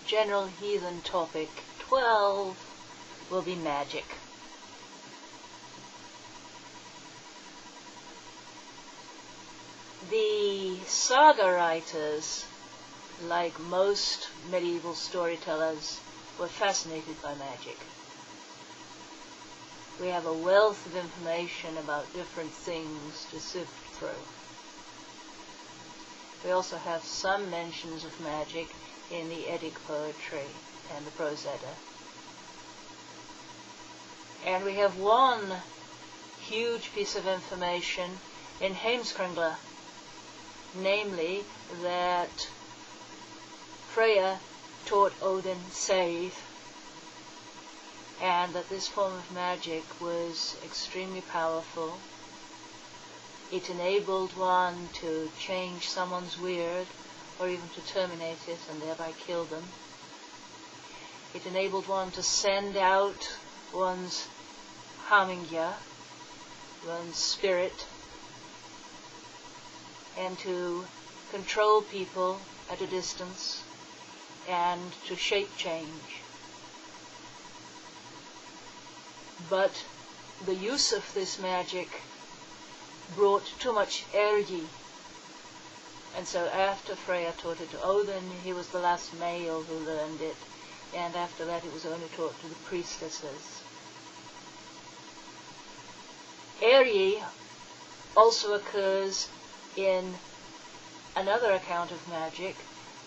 general heathen topic 12 will be magic. The saga writers, like most medieval storytellers, were fascinated by magic. We have a wealth of information about different things to sift through. We also have some mentions of magic in the Eddic poetry and the Prose Edda. And we have one huge piece of information in Heimskringla, namely that Freya taught Odin Seith, and that this form of magic was extremely powerful. It enabled one to change someone's weird, or even to terminate it and thereby kill them. It enabled one to send out one's hamingja, one's spirit, and to control people at a distance, and to shape change. But the use of this magic brought too much ergi, and so after Freya taught it to Odin, he was the last male who learned it, and after that it was only taught to the priestesses. Ergi also occurs in another account of magic,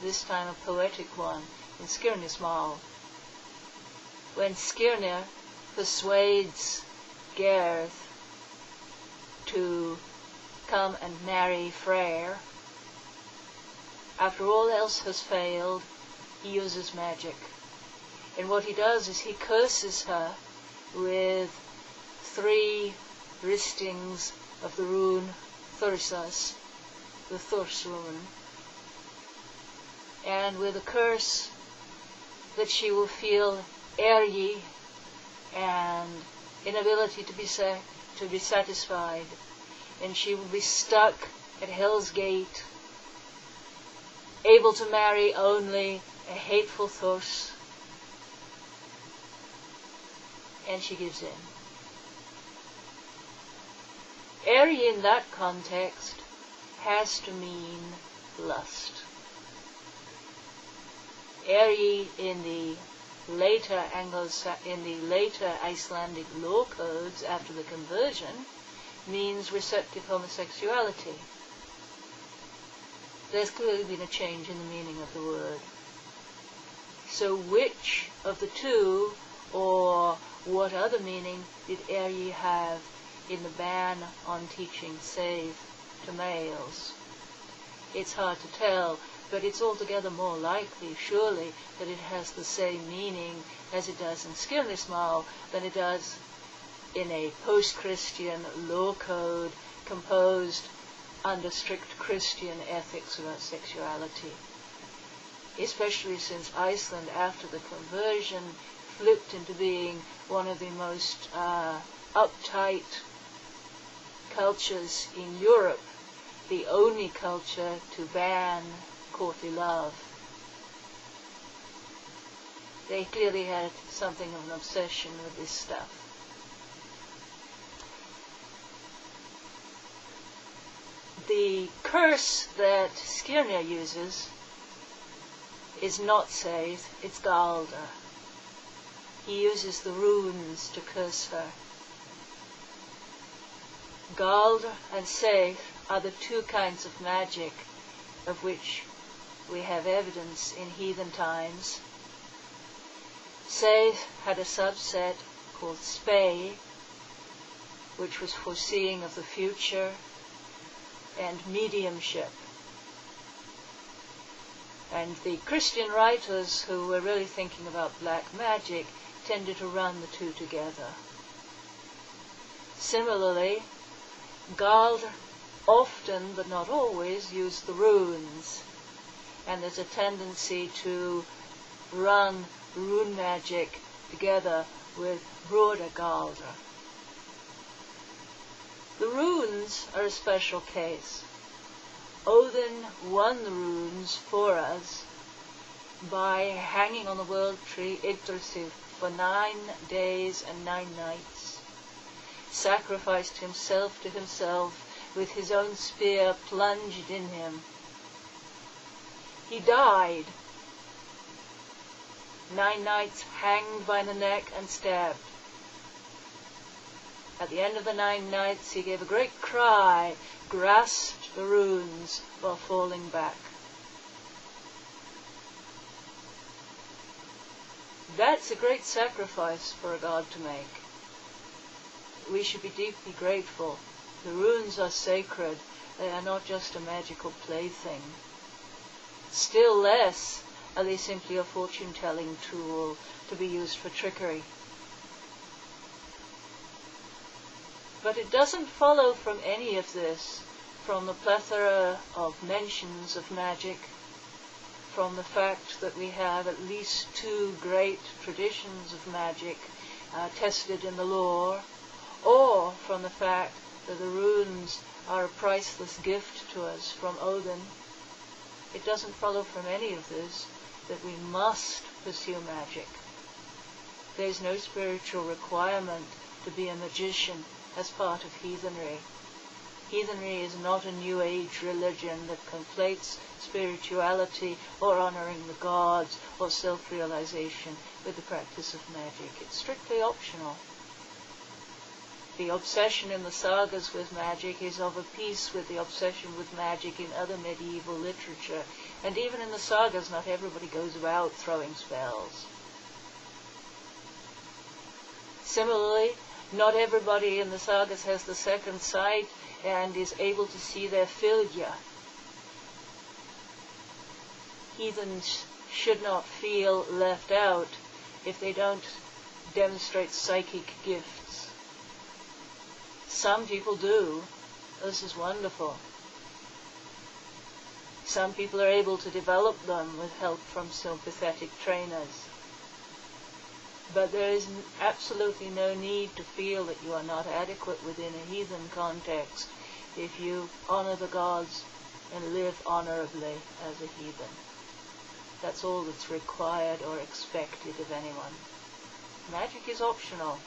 this time a poetic one, in Skirnir's Mal. When Skirnir persuades Gerd to come and marry Freyr, after all else has failed, he uses magic. And what he does is he curses her with 3 ristings of the rune Thursas, the Thurs rune, and with a curse that she will feel ergi and inability to be satisfied, and she will be stuck at Hell's Gate, able to marry only a hateful Thurs, and she gives in. Ergi in that context has to mean lust. Ergi in the later Icelandic law codes after the conversion means receptive homosexuality. There's clearly been a change in the meaning of the word. So which of the two, or what other meaning, did Ergi have in the ban on teaching Seith to males? It's hard to tell, but it's altogether more likely, surely, that it has the same meaning as it does in Skirnir's Mal than it does in a post-Christian law code composed under strict Christian ethics about sexuality. Especially since Iceland, after the conversion, flipped into being one of the most uptight cultures in Europe, the only culture to ban courtly love. They clearly had something of an obsession with this stuff. The curse that Skirnir uses is not Seith, it's Galder. He uses the runes to curse her. Galder and Seith are the 2 kinds of magic of which we have evidence in heathen times. Seith had a subset called Spey, which was foreseeing of the future, and mediumship. And the Christian writers who were really thinking about black magic tended to run the 2 together. Similarly, Galder often, but not always, used the runes, and there's a tendency to run rune magic together with broader Galder. The runes are a special case. Odin won the runes for us by hanging on the world tree Yggdrasil for 9 days and 9 nights, sacrificed himself to himself with his own spear plunged in him. He died. 9 nights hanged by the neck and stabbed. At the end of the 9 nights he gave a great cry, grasped the runes while falling back. That's a great sacrifice for a god to make. We should be deeply grateful. The runes are sacred. They are not just a magical plaything. Still less are they simply a fortune-telling tool to be used for trickery. But it doesn't follow from any of this, from the plethora of mentions of magic, from the fact that we have at least 2 great traditions of magic tested in the lore, or from the fact that the runes are a priceless gift to us from Odin. It doesn't follow from any of this that we must pursue magic. There's no spiritual requirement to be a magician as part of heathenry. Heathenry is not a New Age religion that conflates spirituality or honoring the gods or self-realization with the practice of magic. It's strictly optional. The obsession in the sagas with magic is of a piece with the obsession with magic in other medieval literature. And even in the sagas, not everybody goes about throwing spells. Similarly, not everybody in the sagas has the second sight and is able to see their fylgja. Heathens should not feel left out if they don't demonstrate psychic gifts. Some people do. This is wonderful. Some people are able to develop them with help from sympathetic trainers. But there is absolutely no need to feel that you are not adequate within a heathen context if you honor the gods and live honorably as a heathen. That's all that's required or expected of anyone. Magic is optional.